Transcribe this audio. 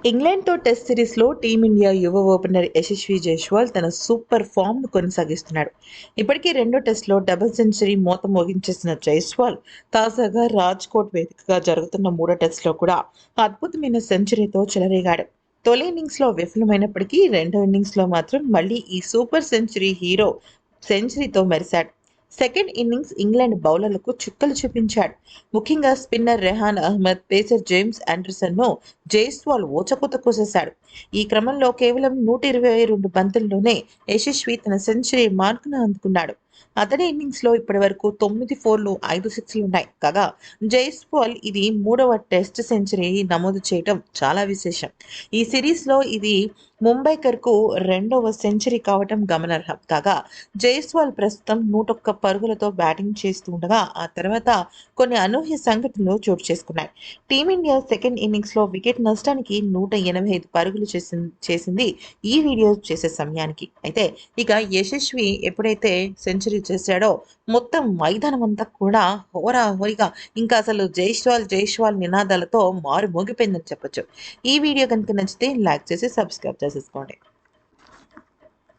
ఇంగ్లాండ్తో test సిరీస్లో team India యువ opener Yashasvi Jaiswal తన సూపర్ ఫామ్ను కొనసాగిస్తున్నాడు. ఇప్పటికీ రెండో టెస్ట్లో డబుల్ సెంచరీ మోత మోగించేసిన జైస్వాల్ తాజాగా రాజ్కోట్ వేదికగా జరుగుతున్న మూడో టెస్ట్లో కూడా అద్భుతమైన సెంచరీతో చెలరేగాడు. తొలి ఇన్నింగ్స్లో విఫలమైనప్పటికీ రెండో ఇన్నింగ్స్లో మాత్రం మళ్ళీ ఈ సూపర్ సెంచరీ హీరో సెంచరీతో మెరిశాడు. సెకండ్ ఇన్నింగ్స్ ఇంగ్లాండ్ బౌలర్లకు చుక్కలు చూపించాడు. ముఖ్యంగా spinner Rehan Ahmed, pacer James ఆండర్సన్ను జైస్వాల్ ఊచకోత కోసేశాడు. ఈ క్రమంలో కేవలం 122 బంతుల్లోనే యశస్వి తన సెంచరీ మార్కును అందుకున్నాడు. అతడి ఇన్నింగ్స్లో ఇప్పటివరకు 9 ఫోర్లు, 5 సిక్స్లున్నాయి. కాగా జైస్వాల్ ఇది మూడవ టెస్ట్ సెంచరీ నమోదు చేయడం చాలా విశేషం. ఈ సిరీస్లో ఇది ముంబైకర్కు రెండవ సెంచరీ కావటం గమనార్హం. కాగా జైస్వాల్ ప్రస్తుతం 101 పరుగులతో బ్యాటింగ్ చేస్తుండగా ఆ తర్వాత కొన్ని అనూహ్య సంఘటనలు చోటు చేసుకున్నాయి. టీమిండియా సెకండ్ ఇన్నింగ్స్లో వికెట్ నష్టానికి 185 పరుగులు చేసింది ఈ వీడియో చేసే సమయానికి. అయితే ఇక యశస్వి ఎప్పుడైతే సెంచరీ చేశాడో మొత్తం మైదానం అంతా కూడా హోరాహోరీగా ఇంకా అసలు జైస్వాల్ జైస్వాల్ నినాదాలతో మారు మోగిపోయిందని చెప్పొచ్చు. ఈ వీడియో కనుక నచ్చితే లైక్ చేసి సబ్స్క్రైబ్ చేసేసుకోండి.